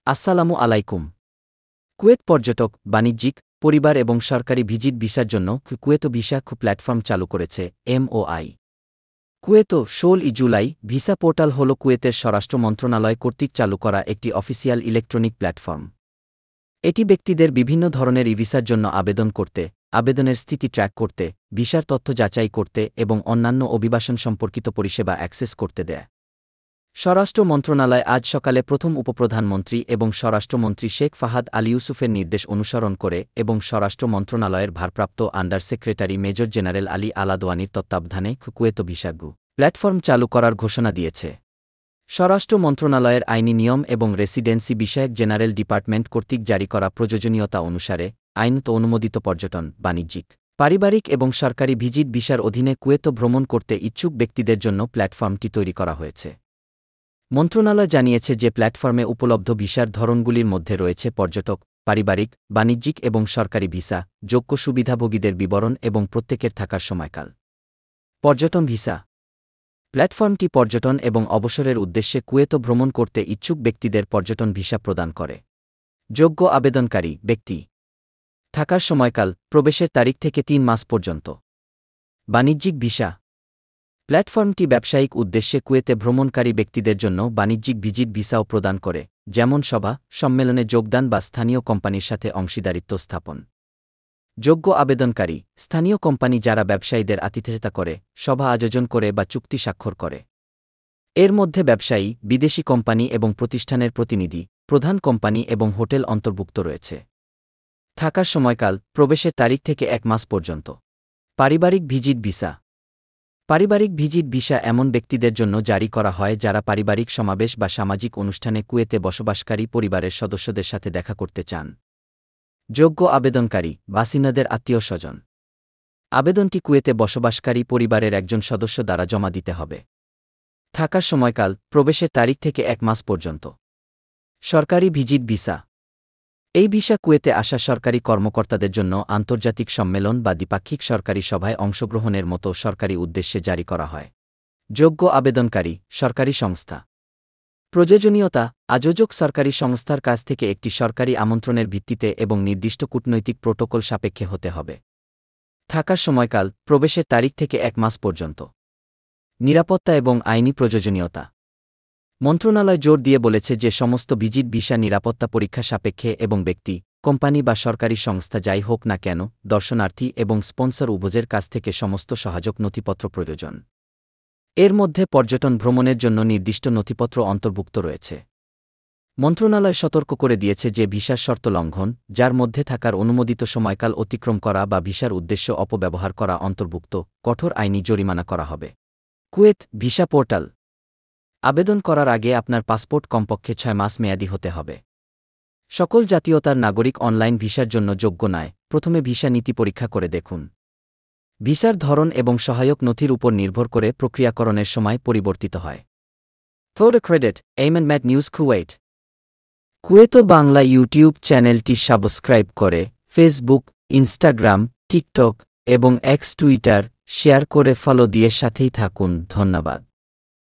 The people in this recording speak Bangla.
আসসালামু আলাইকুম। কুয়েত পর্যটক, বাণিজ্যিক, পরিবার এবং সরকারি ভিজিট ভিসার জন্য কুয়েত ভিসা প্ল্যাটফর্ম চালু করেছে MOI। Kuwait 16 July visa portal হল কুয়েতের স্বরাষ্ট্র মন্ত্রণালয় কর্তৃক চালু করা একটি অফিসিয়াল ইলেকট্রনিক প্ল্যাটফর্ম। এটি ব্যক্তিদের বিভিন্ন ধরনের ভিসার জন্য আবেদন করতে, আবেদনের স্থিতি ট্র্যাক করতে, ভিসার তথ্য যাচাই করতে এবং অন্যান্য অভিবাসন সম্পর্কিত পরিষেবা অ্যাক্সেস করতে দেয়। স্বরাষ্ট্র মন্ত্রণালয় আজ সকালে প্রথম উপপ্রধানমন্ত্রী এবং স্বরাষ্ট্রমন্ত্রী শেখ ফাহাদ আলী ইউসুফের নির্দেশ অনুসরণ করে এবং স্বরাষ্ট্র মন্ত্রণালয়ের ভারপ্রাপ্ত under secretary major general Ali আলাদওয়ানির তত্ত্বাবধানে কুয়েত ভিসাগু প্ল্যাটফর্ম চালু করার ঘোষণা দিয়েছে। স্বরাষ্ট্র মন্ত্রণালয়ের আইনি নিয়ম এবং রেসিডেন্সি বিষয়ক জেনারেল ডিপার্টমেন্ট কর্তৃক জারি করা প্রয়োজনীয়তা অনুসারে আইনত অনুমোদিত পর্যটন, বাণিজ্যিক, পারিবারিক এবং সরকারি ভিজিট ভিসার অধীনে কুয়েত ভ্রমণ করতে ইচ্ছুক ব্যক্তিদের জন্য প্ল্যাটফর্মটি তৈরি করা হয়েছে। মন্ত্রণালয় জানিয়েছে যে প্ল্যাটফর্মে উপলব্ধ ভিসার ধরনগুলির মধ্যে রয়েছে পর্যটক, পারিবারিক, বাণিজ্যিক এবং সরকারি ভিসা, যোগ্য সুবিধাভোগীদের বিবরণ এবং প্রত্যেকের থাকার সময়কাল। পর্যটন ভিসা প্ল্যাটফর্মটি পর্যটন এবং অবসরের উদ্দেশ্যে কুয়েত ভ্রমণ করতে ইচ্ছুক ব্যক্তিদের পর্যটন ভিসা প্রদান করে। যোগ্য আবেদনকারী ব্যক্তি, থাকার সময়কাল প্রবেশের তারিখ থেকে 3 মাস পর্যন্ত। বাণিজ্যিক ভিসা প্ল্যাটফর্মটি ব্যবসায়িক উদ্দেশ্যে কুয়েতে ভ্রমণকারী ব্যক্তিদের জন্য বাণিজ্যিক ভিজিট ভিসাও প্রদান করে, যেমন সভা, সম্মেলনে যোগদান বা স্থানীয় কোম্পানির সাথে অংশীদারিত্ব স্থাপন। যোগ্য আবেদনকারী স্থানীয় কোম্পানি যারা ব্যবসায়ীদের আতিথেয়তা করে, সভা আয়োজন করে বা চুক্তি স্বাক্ষর করে। এর মধ্যে ব্যবসায়ী, বিদেশি কোম্পানি এবং প্রতিষ্ঠানের প্রতিনিধি, প্রধান কোম্পানি এবং হোটেল অন্তর্ভুক্ত রয়েছে। থাকার সময়কাল প্রবেশের তারিখ থেকে 1 মাস পর্যন্ত। পারিবারিক ভিজিট ভিসা পারিবারিক ভিজিট ভিসা এমন ব্যক্তিদের জন্য জারি করা হয় যারা পারিবারিক সমাবেশ বা সামাজিক অনুষ্ঠানে কুয়েতে বসবাসকারী পরিবারের সদস্যদের সাথে দেখা করতে চান। যোগ্য আবেদনকারী বাসিন্দাদের আত্মীয়স্বজন। আবেদনটি কুয়েতে বসবাসকারী পরিবারের একজন সদস্য দ্বারা জমা দিতে হবে। থাকার সময়কাল প্রবেশের তারিখ থেকে 1 মাস পর্যন্ত। সরকারি ভিজিট ভিসা এই ভিসা কুয়েতে আসা সরকারি কর্মকর্তাদের জন্য আন্তর্জাতিক সম্মেলন বা দ্বিপাক্ষিক সরকারি সভায় অংশগ্রহণের মতো সরকারি উদ্দেশ্যে জারি করা হয়। যোগ্য আবেদনকারী সরকারি সংস্থা। প্রয়োজনীয়তা আয়োজক সরকারি সংস্থার কাছ থেকে একটি সরকারি আমন্ত্রণের ভিত্তিতে এবং নির্দিষ্ট কূটনৈতিক প্রোটোকল সাপেক্ষে হতে হবে। থাকার সময়কাল প্রবেশের তারিখ থেকে 1 মাস পর্যন্ত। নিরাপত্তা এবং আইনি প্রয়োজনীয়তা মন্ত্রণালয় জোর দিয়ে বলেছে যে সমস্ত ভিজিট ভিসা নিরাপত্তা পরীক্ষা সাপেক্ষে এবং ব্যক্তি, কোম্পানি বা সরকারি সংস্থা যাই হোক না কেন, দর্শনার্থী এবং স্পন্সর উভয়ের কাছ থেকে সমস্ত সহায়ক নথিপত্র প্রয়োজন। এর মধ্যে পর্যটন ভ্রমণের জন্য নির্দিষ্ট নথিপত্র অন্তর্ভুক্ত রয়েছে। মন্ত্রণালয় সতর্ক করে দিয়েছে যে ভিসার শর্ত লঙ্ঘন, যার মধ্যে থাকার অনুমোদিত সময়কাল অতিক্রম করা বা ভিসার উদ্দেশ্য অপব্যবহার করা অন্তর্ভুক্ত, কঠোর আইনি জরিমানা করা হবে। কুয়েত ভিসা পোর্টাল আবেদন করার আগে আপনার পাসপোর্ট কমপক্ষে 6 মাস মেয়াদি হতে হবে। সকল জাতীয়তার নাগরিক অনলাইন ভিসার জন্য যোগ্য নয়। প্রথমে ভিসা নীতি পরীক্ষা করে দেখুন। ভিসার ধরন এবং সহায়ক নথির উপর নির্ভর করে প্রক্রিয়াকরণের সময় পরিবর্তিত হয়। ফর ক্রেডিট এইমন ম্যাট news Kuwait. Kuwait Bangla YouTube চ্যানেলটি সাবস্ক্রাইব করে ফেসবুক, ইনস্টাগ্রাম, টিকটক এবং এক্স টুইটার শেয়ার করে ফলো দিয়ে সাথেই থাকুন। ধন্যবাদ।